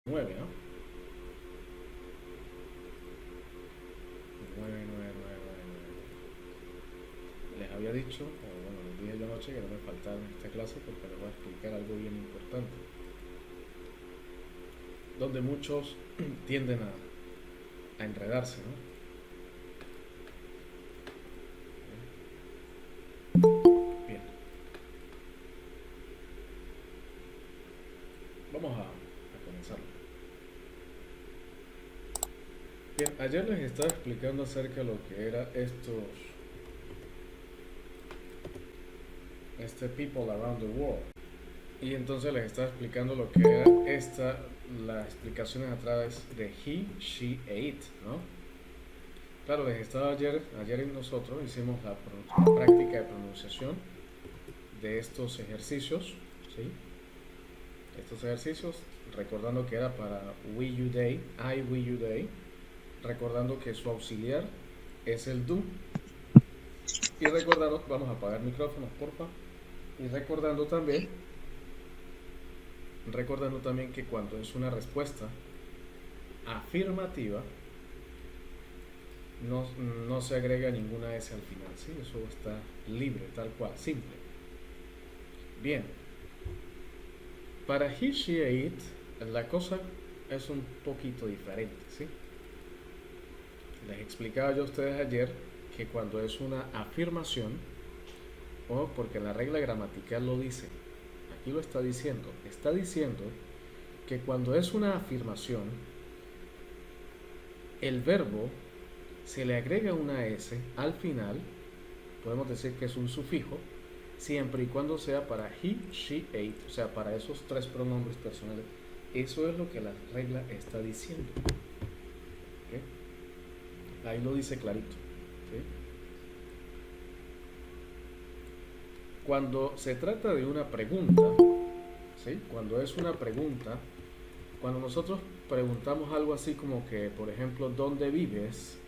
9, ¿no? 9, 9, 9, 9. Les había dicho, o bueno, les dije yo anoche que no me faltaba en esta clase porque les voy a explicar algo bien importante, donde muchos tienden a enredarse, ¿no? Bien, vamos a comenzar. Bien, ayer les estaba explicando acerca de lo que era este People Around the World. Y entonces les estaba explicando lo que era las explicaciones a través de he, she e it, ¿no? Claro, les estaba ayer nosotros hicimos la práctica de pronunciación de estos ejercicios, ¿sí? Estos ejercicios, recordando que era para we, you, they, I, we, you, they, recordando que su auxiliar es el do, y recordando, vamos a apagar micrófonos, porfa, y recordando también que cuando es una respuesta afirmativa, no, no se agrega ninguna S al final, ¿sí? Eso está libre, tal cual, simple. Bien, para he, she e it, la cosa es un poquito diferente, ¿sí? Les explicaba yo a ustedes ayer que cuando es una afirmación, o porque la regla gramatical lo dice, aquí lo está diciendo que cuando es una afirmación, el verbo se le agrega una S al final, podemos decir que es un sufijo, siempre y cuando sea para he, she, it, o sea, para esos tres pronombres personales. Eso es lo que la regla está diciendo. ¿Okay? Ahí lo dice clarito. ¿Sí? Cuando se trata de una pregunta, ¿sí? Cuando es una pregunta, cuando nosotros preguntamos algo así como que, por ejemplo, ¿dónde vives?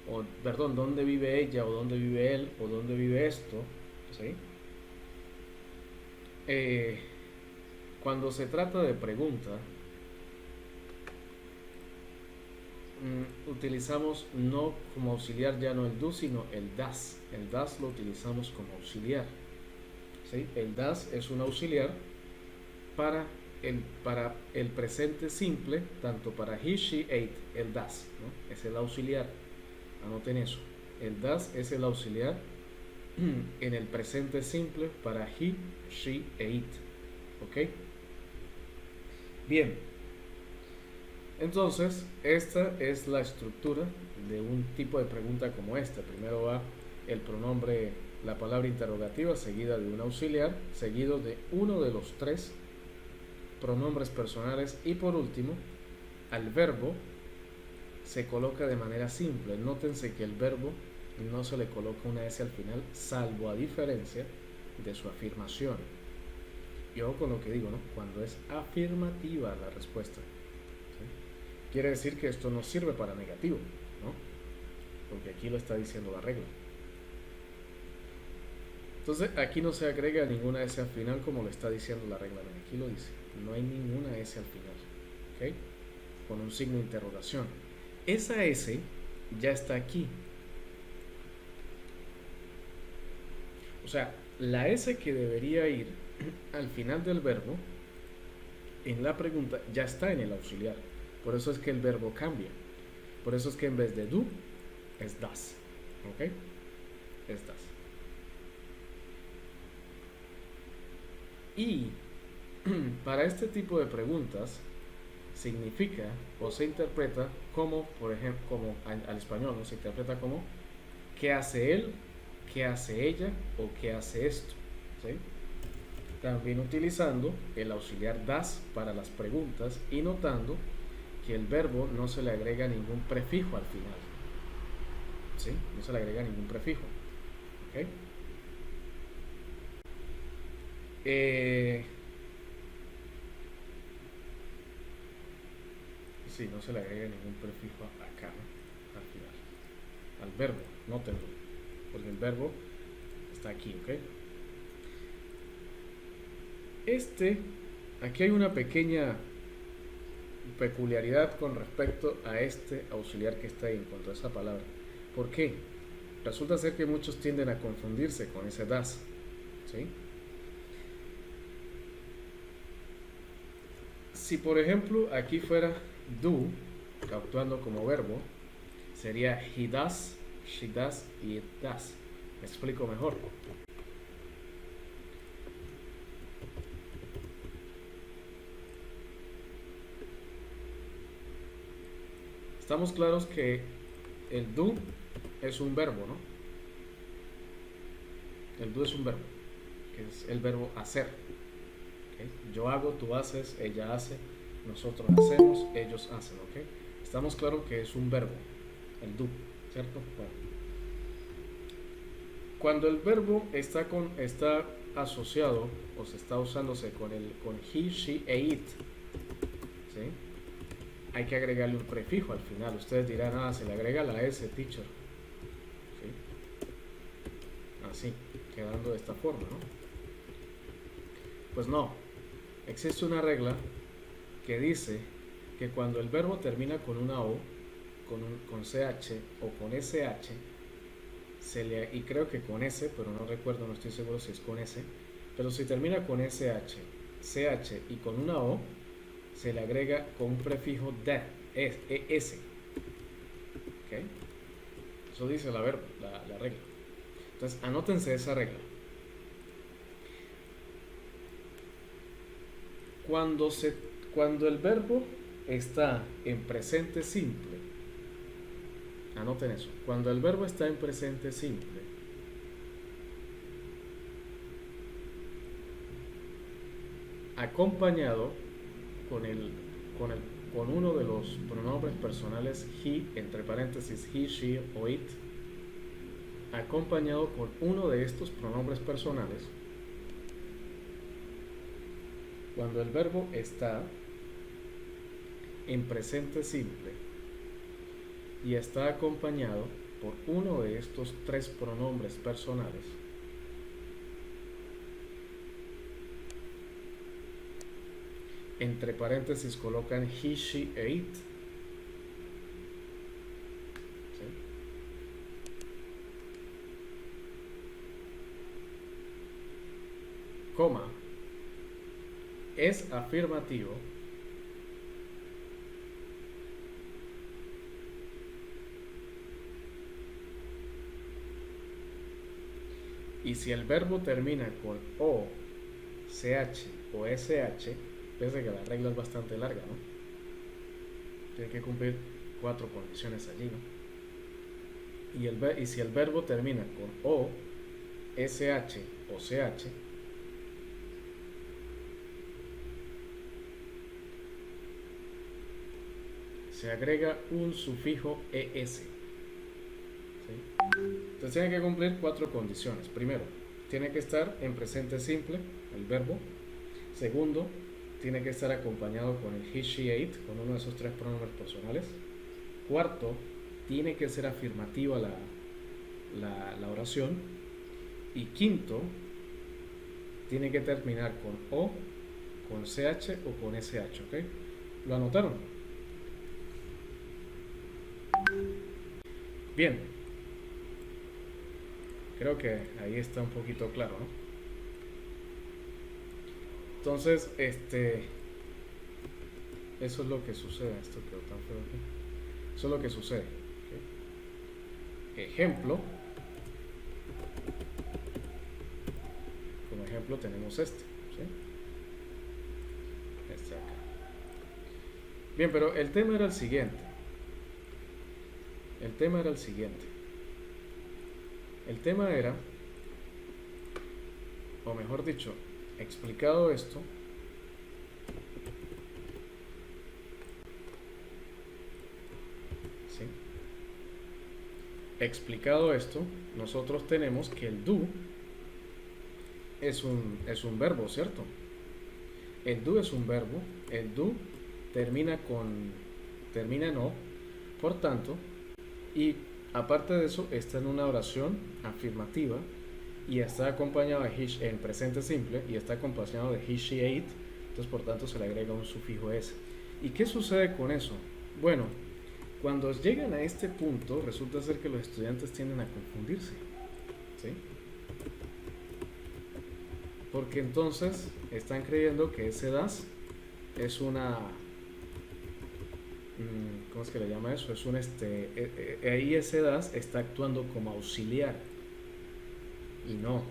O, perdón, ¿dónde vive ella? O ¿dónde vive él? O ¿dónde vive esto? ¿Sí? Eh, Cuando se trata de pregunta, utilizamos no como auxiliar ya no el do, sino el das. El das lo utilizamos como auxiliar. ¿Sí? El das es un auxiliar para el presente simple, tanto para he, she, it, el das, ¿no? Es el auxiliar. Anoten eso. El das es el auxiliar en el presente simple para he, she e it. ¿Ok? Bien. Entonces, esta es la estructura de un tipo de pregunta como esta. Primero va el pronombre, la palabra interrogativa, seguida de un auxiliar, seguido de uno de los tres pronombres personales y por último, al verbo se coloca de manera simple. Nótense que el verbo no se le coloca una S al final, salvo a diferencia de su afirmación. Y ojo con lo que digo, ¿no? Cuando es afirmativa la respuesta. ¿Sí? Quiere decir que esto no sirve para negativo, ¿no? Porque aquí lo está diciendo la regla. Entonces aquí no se agrega ninguna S al final como lo está diciendo la regla. Aquí lo dice, no hay ninguna S al final, ¿ok? Con un signo de interrogación. Esa S ya está aquí. O sea, la S que debería ir al final del verbo en la pregunta ya está en el auxiliar. Por eso es que el verbo cambia. Por eso es que en vez de do es das. ¿Ok? Es das. Y para este tipo de preguntas significa o se interpreta como, por ejemplo, como al español, ¿no? Se interpreta como ¿qué hace él? ¿Qué hace ella? ¿O qué hace esto? ¿Sí? También utilizando el auxiliar das para las preguntas y notando que el verbo no se le agrega ningún prefijo al final. ¿Sí? No se le agrega ningún prefijo. ¿Ok? Sí, no se le agrega ningún prefijo acá, ¿no? Al final. Al verbo, nótenlo. Porque el verbo está aquí, ¿ok? Aquí hay una pequeña peculiaridad con respecto a este auxiliar que está ahí en cuanto a esa palabra. ¿Por qué? Resulta ser que muchos tienden a confundirse con ese das, ¿sí? Si por ejemplo aquí fuera do, actuando como verbo, sería he does, she does y it does. Me explico mejor. Estamos claros que el do es un verbo, ¿no? El do es un verbo, que es el verbo hacer. ¿Okay? Yo hago, tú haces, ella hace, nosotros hacemos, ellos hacen, ¿ok? Estamos claros que es un verbo, el do, ¿cierto? Bueno. Cuando el verbo está asociado o se está usándose con he, she e it, ¿sí? Hay que agregarle un prefijo al final. Ustedes dirán, se le agrega la S, teacher. ¿Sí? Así, quedando de esta forma, ¿no? Pues no. Existe una regla que dice que cuando el verbo termina con una O, con CH o con SH, y creo que con S, pero no recuerdo, no estoy seguro si es con S, pero si termina con SH, CH y con una O, se le agrega con un prefijo de, es. ¿Okay? Eso dice la regla. Entonces, anótense esa regla. Cuando el verbo está en presente simple, anoten eso. Cuando el verbo está en presente simple, acompañado con uno de los pronombres personales he, entre paréntesis he, she o it, acompañado con uno de estos pronombres personales, cuando el verbo está en presente simple y está acompañado por uno de estos tres pronombres personales, entre paréntesis colocan he, she e it. ¿Sí? Coma, es afirmativo y si el verbo termina con o, ch o sh, fíjense que la regla es bastante larga, ¿no? Tiene que cumplir 4 condiciones allí, ¿no? Y si el verbo termina con o, sh o ch, se agrega un sufijo es. ¿Sí? Entonces tiene que cumplir 4 condiciones. Primero, tiene que estar en presente simple, el verbo. Segundo, tiene que estar acompañado con el he, she, e it, con uno de esos tres pronombres personales. Cuarto, tiene que ser afirmativa la oración. Y quinto, tiene que terminar con o, con ch o con sh, ¿ok? ¿Lo anotaron? Bien. Creo que ahí está un poquito claro, ¿no? Entonces, eso es lo que sucede. Esto quedó tan feo aquí. Eso es lo que sucede. ¿Okay? Ejemplo. Como ejemplo tenemos este. ¿Sí? Este acá. Bien, pero el tema era el siguiente. El tema era, o mejor dicho, explicado esto, ¿sí? Explicado esto, nosotros tenemos que el do es un verbo, ¿cierto? El do es un verbo, el do termina en o, por tanto, y aparte de eso está en una oración afirmativa y está acompañado de he, en presente simple, y está acompañado de he, she, e it. Entonces por tanto se le agrega un sufijo s. ¿Y qué sucede con eso? Bueno, cuando llegan a este punto, resulta ser que los estudiantes tienden a confundirse, ¿sí? Porque entonces están creyendo que ese das es una, ¿cómo es que le llama eso? Es un ahí ese das está actuando como auxiliar. Y no,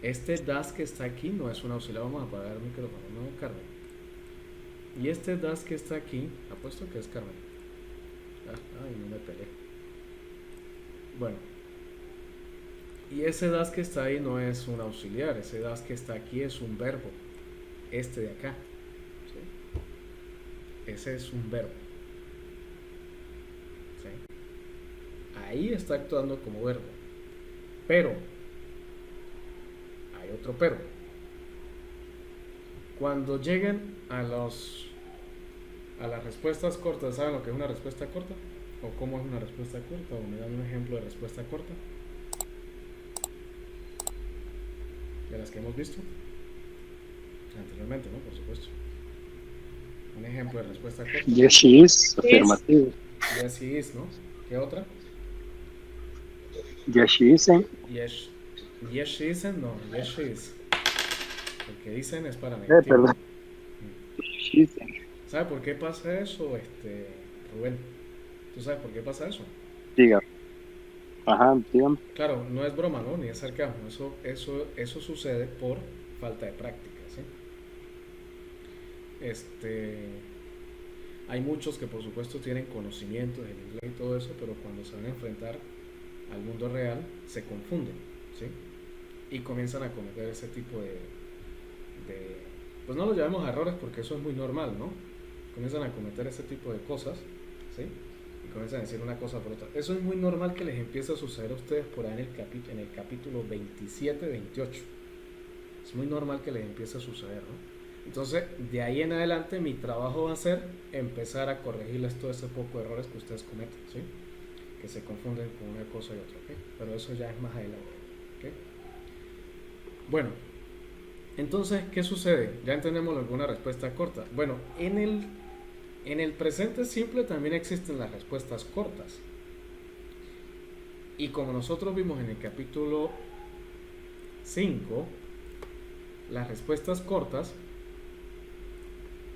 este das que está aquí no es un auxiliar. Vamos a apagar el micrófono, no, Carmen. Y este das que está aquí, apuesto que es Carmen. Ay, no me peleé. Bueno, y ese das que está ahí no es un auxiliar, ese das que está aquí es un verbo, este de acá, ¿sí? Ese es un verbo, ¿sí? Ahí está actuando como verbo, pero, hay otro pero. Cuando lleguen a las respuestas cortas, ¿saben lo que es una respuesta corta? ¿O cómo es una respuesta corta? ¿O me dan un ejemplo de respuesta corta? De las que hemos visto anteriormente, ¿no? Por supuesto. Un ejemplo de respuesta corta. Yes, she is. Afirmativo. Yes, he is, ¿no? ¿Qué otra? Yes, she isn't. Yes, yes, she isn't, no, yes, she is. El que dicen es para negativo. Perdón. She isn't. ¿Sabe por qué pasa eso, Rubén? ¿Tú sabes por qué pasa eso? Diga. Ajá, dígame. Claro, no es broma, ¿no? Ni es sarcasmo. Eso sucede por falta de práctica, ¿sí? Hay muchos que por supuesto tienen conocimiento del inglés y todo eso, pero cuando se van a enfrentar al mundo real se confunden, ¿sí? Y comienzan a cometer ese tipo pues no lo llamemos errores porque eso es muy normal, ¿no? Comienzan a cometer ese tipo de cosas, ¿sí? Y comienzan a decir una cosa por otra. Eso es muy normal que les empiece a suceder a ustedes por ahí en el capítulo 27, 28. Es muy normal que les empiece a suceder, ¿no? Entonces, de ahí en adelante, mi trabajo va a ser empezar a corregirles todo ese poco de errores que ustedes cometen, ¿sí? Que se confunden con una cosa y otra, ¿ok? Pero eso ya es más adelante, ¿ok? Bueno, entonces, ¿qué sucede? Ya entendemos alguna respuesta corta. Bueno, en el presente simple también existen las respuestas cortas. Y como nosotros vimos en el capítulo 5, las respuestas cortas,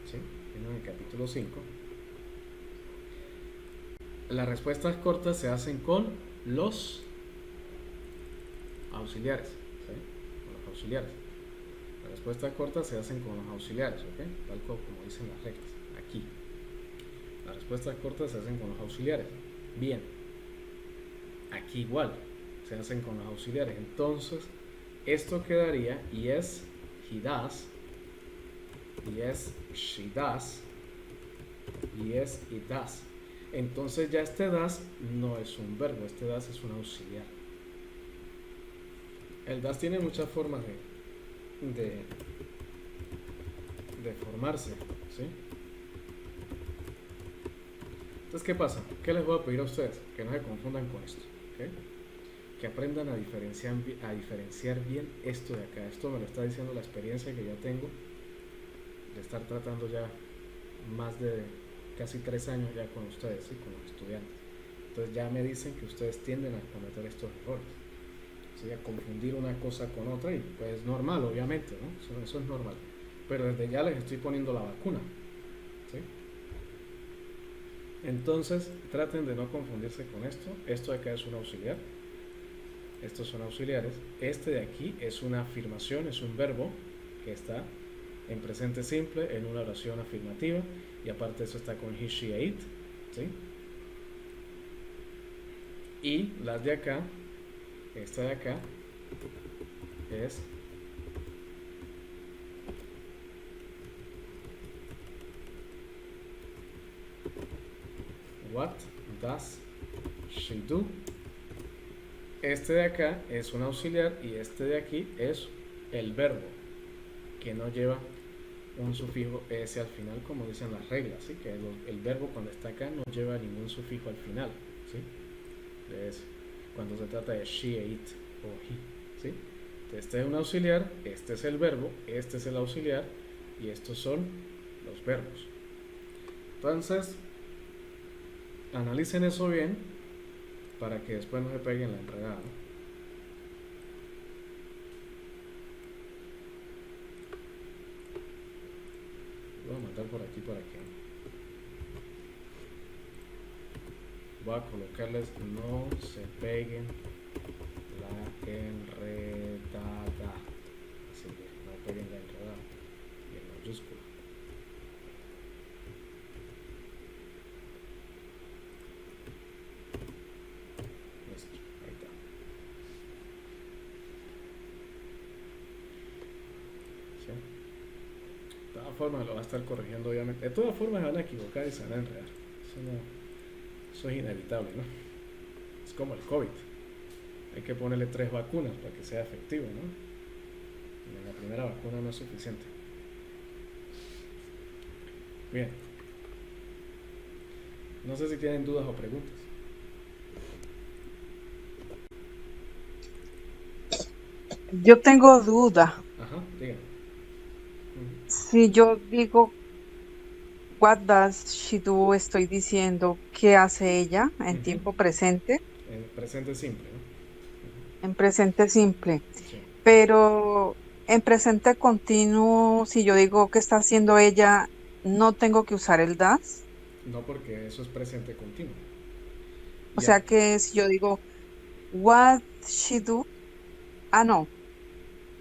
¿sí? En el capítulo 5, las respuestas cortas se hacen con los auxiliares, ¿sí? Con los auxiliares. Las respuestas cortas se hacen con los auxiliares, ¿ok? Tal como dicen las reglas, aquí. Las respuestas cortas se hacen con los auxiliares. Bien. Aquí igual, se hacen con los auxiliares. Entonces, esto quedaría yes, he does, yes, she does, yes, it does. Entonces ya este does no es un verbo, este does es un auxiliar. El does tiene muchas formas de formarse, ¿sí? Entonces, ¿qué pasa? ¿Qué les voy a pedir a ustedes? Que no se confundan con esto, ¿okay? Que aprendan a diferenciar bien esto de acá. Esto me lo está diciendo la experiencia que ya tengo de estar tratando ya más de casi 3 años ya con ustedes, ¿sí? Con los estudiantes. Entonces ya me dicen que ustedes tienden a cometer estos errores, ¿sí? A confundir una cosa con otra y pues es normal, obviamente, ¿no? Eso es normal. Pero desde ya les estoy poniendo la vacuna, ¿sí? Entonces traten de no confundirse con esto. Esto de acá es un auxiliar. Estos son auxiliares. Este de aquí es una afirmación, es un verbo que está en presente simple en una oración afirmativa. Y aparte eso está con he, she, it, ¿sí? Y las de acá, esta de acá es what does she do. Este de acá es un auxiliar y este de aquí es el verbo que no lleva un sufijo s al final, como dicen las reglas, ¿sí? Que el verbo cuando está acá no lleva ningún sufijo al final, ¿sí? Cuando se trata de she, it o he, ¿sí? Este es un auxiliar, este es el verbo, este es el auxiliar y estos son los verbos. Entonces, analicen eso bien para que después no se peguen la enredada, ¿no? Voy a mandar por aquí para que voy a colocarles no se peguen la enredada, así que no peguen la enredada y en mayúscula. Listo, ahí está. ¿Sí? De todas formas lo va a estar corrigiendo obviamente. De todas formas se van a equivocar y se van a enredar. Eso es inevitable, ¿no? Es como el COVID. Hay que ponerle 3 vacunas para que sea efectivo, ¿no? Y la primera vacuna no es suficiente. Bien. No sé si tienen dudas o preguntas. Yo tengo duda. Ajá, díganme. Si yo digo what does she do, estoy diciendo qué hace ella en tiempo presente, En presente simple, ¿no? en presente simple. Sí. Pero en presente continuo, si yo digo qué está haciendo ella, no tengo que usar el does. No, porque eso es presente continuo. O Ya. sea que si yo digo what she do, no,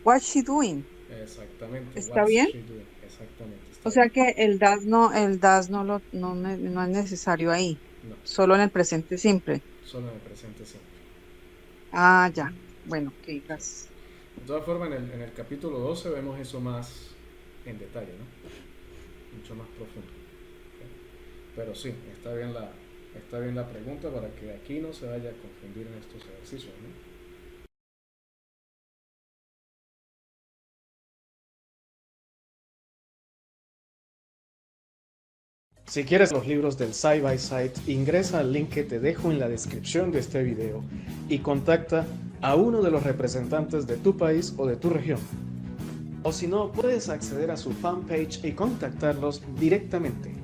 what she doing, Exactamente. ¿está What's bien? she doing? Exactamente. Está O sea bien. que el das no es necesario ahí, No, solo en el presente simple. solo en el presente simple. Ya. Bueno, ok, Sí. gracias. De todas formas, en el capítulo 12 vemos eso más en detalle, ¿no? Mucho más profundo. ¿Ok? Pero sí, está bien la pregunta para que aquí no se vaya a confundir en estos ejercicios, ¿no? Si quieres los libros del Side by Side, ingresa al link que te dejo en la descripción de este video y contacta a uno de los representantes de tu país o de tu región. O si no, puedes acceder a su fanpage y contactarlos directamente.